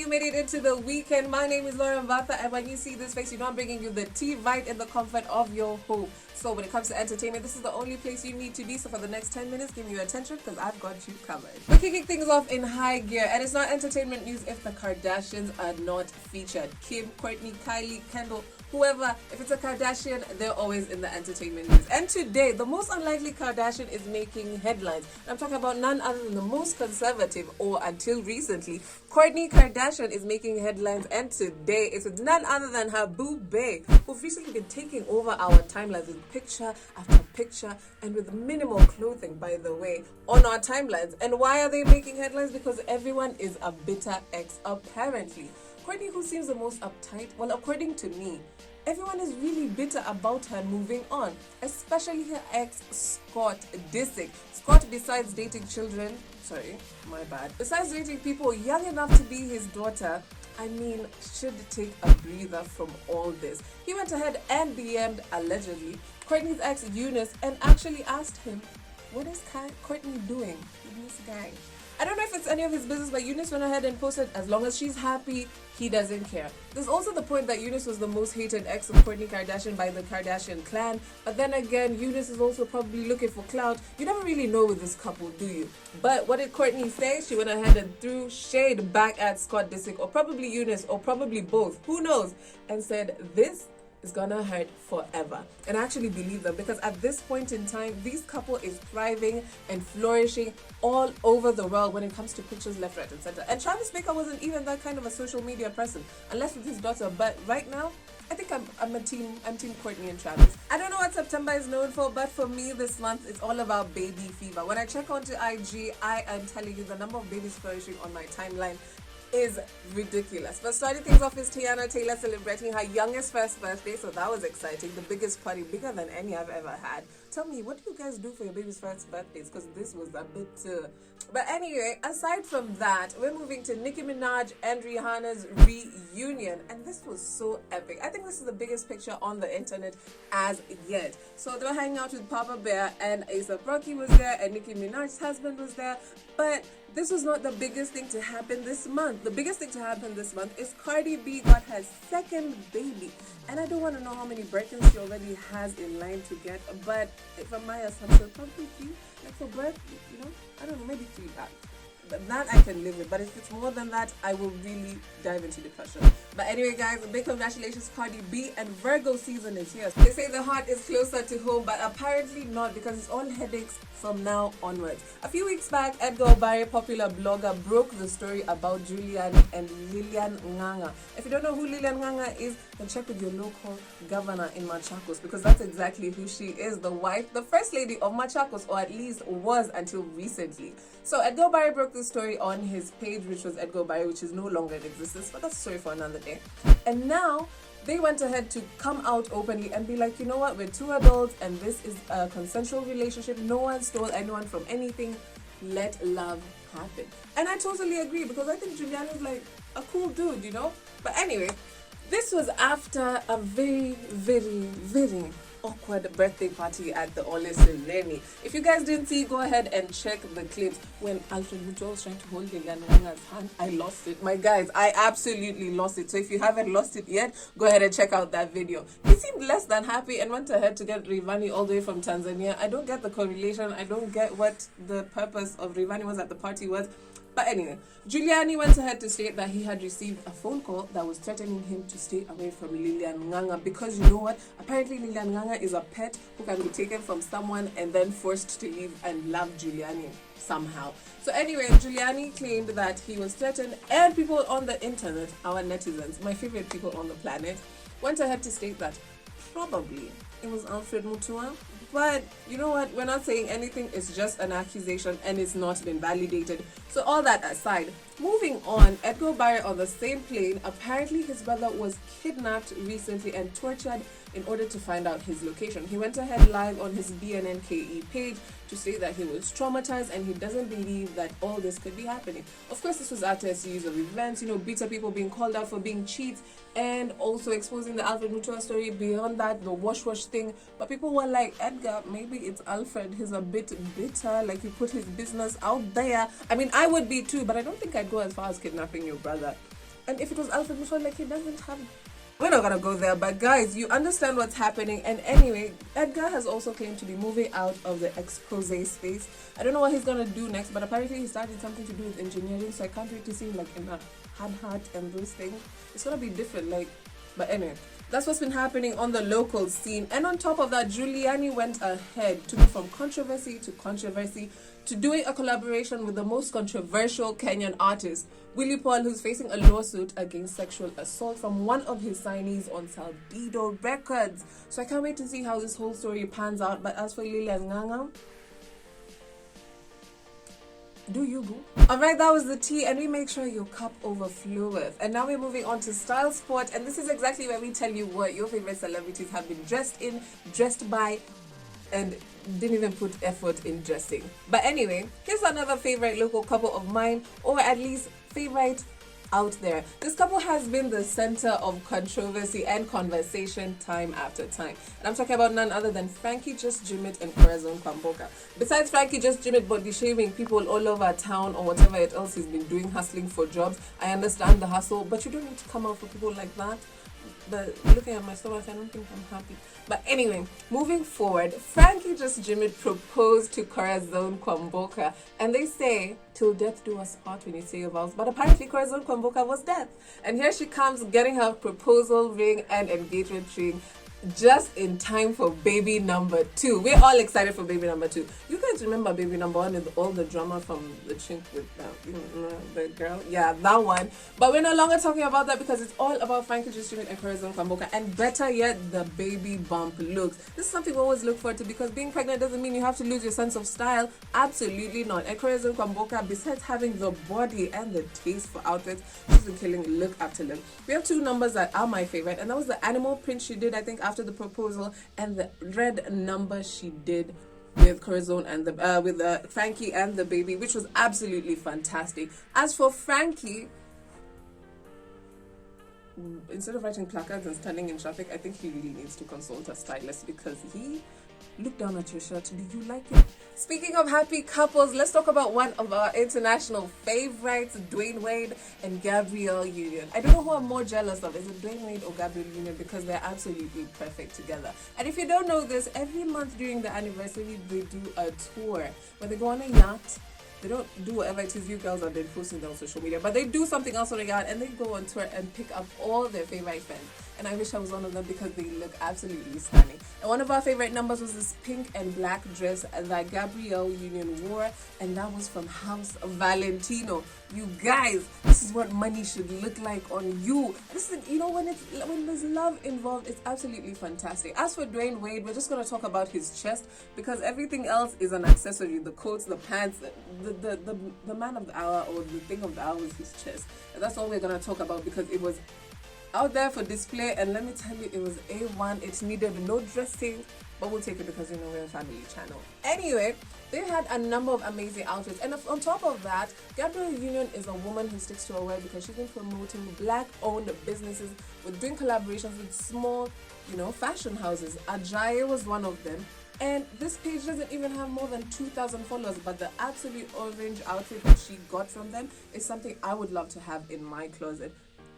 you made it into the weekend. My name is Lauren Vatha, and when you see this face, you know I'm bringing you the tea right in the comfort of your home. So when it comes to entertainment, this is the only place you need to be. So for the next 10 minutes, give me your attention because I've got you covered. We're kicking things off in high gear, and it's not entertainment news if the Kardashians are not featured. Kim, Kourtney, Kylie, Kendall, whoever, if it's a Kardashian, they're always in the entertainment news. And today, the most unlikely Kardashian is making headlines. I'm talking about none other than the most conservative, or until recently, Kourtney Kardashian is making headlines. And today, it's with none other than her boo bae, who've recently been taking over our timelines with picture after picture and with minimal clothing, by the way, on our timelines. And why are they making headlines? Because everyone is a bitter ex, apparently. Kourtney, who seems the most uptight, well, according to me, everyone is really bitter about her moving on, especially her ex, Scott Disick. Scott, besides dating besides dating people young enough to be his daughter, should take a breather from all this. He went ahead and DM'd, allegedly, Kourtney's ex, Eunice, and actually asked him, what is Kourtney doing with this guy? I don't know if it's any of his business, but Eunice went ahead and posted, as long as she's happy, he doesn't care. There's also the point that Eunice was the most hated ex of Kourtney Kardashian by the Kardashian clan. But then again, Eunice is also probably looking for clout. You never really know with this couple, do you? But what did Kourtney say? She went ahead and threw shade back at Scott Disick, or probably Eunice, or probably both. Who knows? And said, this is gonna hurt forever. And I actually believe them, because at this point in time, this couple is thriving and flourishing all over the world when it comes to pictures left, right, and center. And Travis Baker wasn't even that kind of a social media person, unless with his daughter. But right now, I think I'm team Kourtney and Travis. I don't know what September is known for, but for me this month, it's all about baby fever. When I check onto IG, I am telling you the number of babies flourishing on my timeline is ridiculous. But starting things off is Tiana Taylor celebrating her youngest first birthday, so that was exciting. The biggest party, bigger than any I've ever had. Tell me, what do you guys do for your baby's first birthdays? Because this was a bit But anyway, aside from that, we're moving to Nicki Minaj and Rihanna's reunion, and this was so epic. I think this is the biggest picture on the internet as yet. So they were hanging out with Papa Bear, and A$AP Rocky was there, and Nicki Minaj's husband was there. But this was not the biggest thing to happen this month. The biggest thing to happen this month is Cardi B got her second baby. And I don't want to know how many birthdays she already has in line to get, but from my assumption, probably 3. Like for birth, I don't know, maybe 3 back. But that I can live with. But if it's more than that, I will really dive into depression. But anyway, guys, a big congratulations, Cardi B, and Virgo season is here. They say the heart is closer to home, but apparently not, because it's all headaches from now onwards. A few weeks back, Edgar Obare, popular blogger, broke the story about Giuliani and Lilian Nganga. If you don't know who Lilian Nganga is, then check with your local governor in Machakos, because that's exactly who she is, the wife, the first lady of Machakos, or at least was until recently. So Edgar Obare broke the story on his page, which was Edgar Obare, which is no longer in existence, but that's a story for another day. And now they went ahead to come out openly and be like, you know what, we're 2 adults and this is a consensual relationship. No one stole anyone from anything. Let love happen. And I totally agree, because I think Giuliani is like a cool dude, But anyway, this was after a very, very, very awkward birthday party at the Ole Sereni. If you guys didn't see, go ahead and check the clips. When Alfred Mutual was trying to hold Lilian Nganga's hand, I lost it. My guys, I absolutely lost it. So if you haven't lost it yet, go ahead and check out that video. He seemed less than happy and went ahead to get Rayvanny all the way from Tanzania. I don't get the correlation. I don't get what the purpose of Rayvanny was at the party was. But anyway, Giuliani went ahead to state that he had received a phone call that was threatening him to stay away from Lilian Nganga, because you know what? Apparently Lilian Nganga is a pet who can be taken from someone and then forced to leave and love Giuliani somehow. So anyway, Giuliani claimed that he was threatened, and people on the internet, our netizens, my favorite people on the planet, went ahead to state that probably it was Alfred Mutua. But you know what? We're not saying anything. It's just an accusation and it's not been validated. So all that aside, moving on, Edgar Obare on the same plane, apparently his brother was kidnapped recently and tortured in order to find out his location. He went ahead live on his BNNKE page to say that he was traumatized and he doesn't believe that all this could be happening. Of course, this was after a series of events, bitter people being called out for being cheats, and also exposing the Alfred Mutua story. Beyond that, the wash thing. But people were like, Edgar, maybe it's Alfred. He's a bit bitter, like he put his business out there. I would be too, but I don't think I'd go as far as kidnapping your brother. And if it was Alfred Mutual, like, he doesn't have. We're not gonna go there, but guys, you understand what's happening. And anyway, Edgar has also claimed to be moving out of the expose space. I don't know what he's gonna do next, but apparently he started something to do with engineering, so I can't wait to see him like in a hard hat and those things. It's gonna be different, like. But anyway, that's what's been happening on the local scene. And on top of that, Giuliani went ahead to go from controversy to doing a collaboration with the most controversial Kenyan artist, Willie Paul, who's facing a lawsuit against sexual assault from one of his signees on Saldido Records. So I can't wait to see how this whole story pans out. But as for Lilian Nganga, do you go? Alright, that was the tea, and we make sure your cup overfloweth. And now we're moving on to Style Sport, and this is exactly where we tell you what your favorite celebrities have been dressed in, dressed by, and didn't even put effort in dressing. But anyway, here's another favorite local couple of mine, or at least favorite out there. This couple has been the center of controversy and conversation time after time. And I'm talking about none other than Frankie Just Jimit and Corazon Kwamboka. Besides Frankie Just Jimit body shaming people all over town or whatever else he's been doing, hustling for jobs, I understand the hustle, but you don't need to come out for people like that. But looking at my stomach, I don't think I'm happy. But anyway, moving forward, Frankie Just Jimit proposed to Corazon Kwamboka, and they say, till death do us part when you say your vows. But apparently Corazon Kwamboka was dead. And here she comes getting her proposal ring and engagement ring just in time for baby number 2. We're all excited for baby number 2. You guys remember baby number 1 with all the drama from the chink with the girl? Yeah, that one. But we're no longer talking about that because it's all about Frankie Just Jimit and Corazon Kwamboka. And better yet, the baby bump looks. This is something we always look forward to, because being pregnant doesn't mean you have to lose your sense of style. Absolutely not. And Corazon Kwamboka, besides having the body and the taste for outfits, she's been killing look after look. We have 2 numbers that are my favorite, and that was the animal print she did, I think, after the proposal, and the red number she did with Corazon and the with Frankie and the baby, which was absolutely fantastic. As for Frankie, instead of writing placards and standing in traffic, I think he really needs to consult a stylist, because he look down at your shirt. Do you like it? Speaking of happy couples, let's talk about one of our international favorites, Dwayne Wade and Gabrielle Union. I don't know who I'm more jealous of. Is it Dwayne Wade or Gabrielle Union? Because they're absolutely perfect together. And if you don't know this, every month during the anniversary, they do a tour where they go on a yacht. They don't do whatever it is you girls are then posting on social media, but they do something else on the yacht, and they go on tour and pick up all their favorite friends. And I wish I was one of them, because they look absolutely stunning. And one of our favorite numbers was this pink and black dress that Gabrielle Union wore, and that was from House Valentino. You guys, this is what money should look like on you. This is, you know, when there's love involved, it's absolutely fantastic. As for Dwayne Wade, we're just going to talk about his chest, because everything else is an accessory. The coats, the pants, the man of the hour, or the thing of the hour, is his chest. And that's all we're going to talk about, because it was out there for display, and let me tell you, it was A1. It needed no dressing, but we'll take it because, you know, we're a family channel. Anyway, they had a number of amazing outfits, and on top of that, Gabrielle Union is a woman who sticks to her word, because she's been promoting black-owned businesses with doing collaborations with small, you know, fashion houses. Ajayi was one of them. And this page doesn't even have more than 2,000 followers, but the absolute orange outfit that she got from them is something I would love to have in my closet.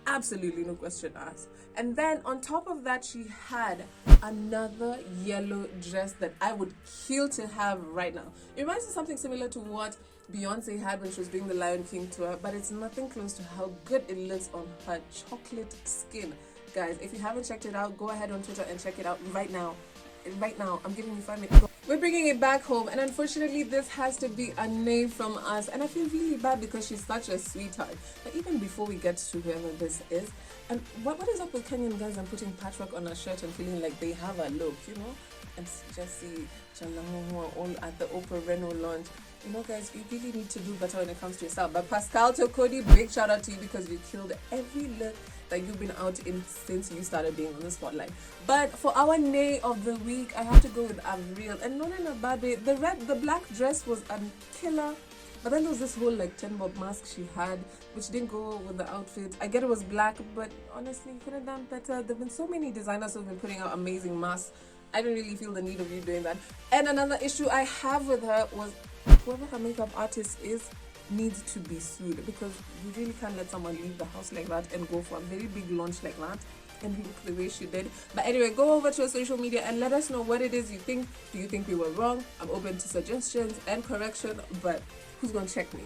Absolutely, no question asked. And then on top of that, she had another yellow dress that I would kill to have right now. It reminds me of something similar to what Beyonce had when she was doing the Lion King tour, but it's nothing close to how good it looks on her chocolate skin. Guys, if you haven't checked it out, go ahead on Twitter and check it out right now. Right now, I'm giving you 5 minutes. We're bringing it back home, and unfortunately this has to be a name from us, and I feel really bad because she's such a sweetheart. But even before we get to whoever this is, and what is up with Kenyan guys and putting patchwork on a shirt and feeling like they have a look, you know? And just see Chalango all at the Oprah Renault launch. You know, guys, you really need to do better when it comes to yourself. But Pascal Tokodi, big shout out to you, because you killed every look that you've been out in since you started being on the spotlight. But for our Nay of the week, I have to go with Avril, and not in a bad way. The black dress was a killer, but then there was this whole like 10 bob mask she had, which didn't go with the outfit. I get it was black, but honestly, you could have done better. There've been so many designers who've been putting out amazing masks. I didn't really feel the need of you doing that. And another issue I have with her was, whoever her makeup artist is, needs to be sued, because you really can't let someone leave the house like that and go for a very big launch like that and look the way she did. But anyway, go over to our social media and let us know what it is you think. Do you think we were wrong? I'm open to suggestions and correction, but who's gonna check me?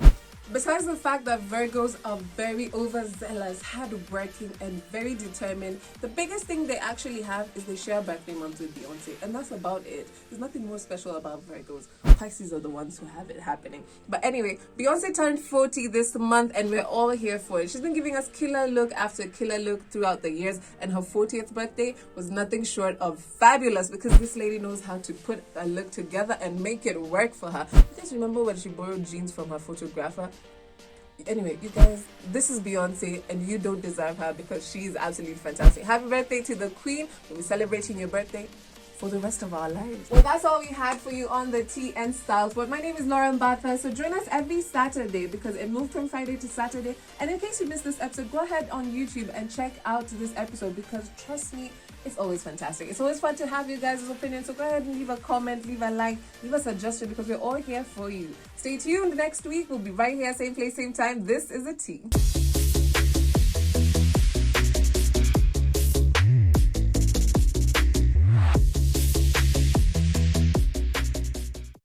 Besides the fact that Virgos are very overzealous, hardworking, and very determined, the biggest thing they actually have is they share birthday months with Beyonce, and that's about it. There's nothing more special about Virgos. Pisces are the ones who have it happening. But anyway, Beyonce turned 40 this month, and we're all here for it. She's been giving us killer look after killer look throughout the years, and her 40th birthday was nothing short of fabulous, because this lady knows how to put a look together and make it work for her. You guys remember when she borrowed jeans from her photographer? Anyway, you guys, this is Beyonce, and you don't deserve her, because she's absolutely fantastic. Happy birthday to the Queen. We'll be celebrating your birthday for the rest of our lives. Well, that's all we had for you on the Tea and Styles. But my name is Lauren Batha, so join us every Saturday, because it moved from Friday to Saturday. And in case you missed this episode, go ahead on YouTube and check out this episode, because trust me, it's always fantastic. It's always fun to have you guys' opinions. So go ahead and leave a comment, leave a like, leave a suggestion, because we're all here for you. Stay tuned next week. We'll be right here, same place, same time. This is a Tea.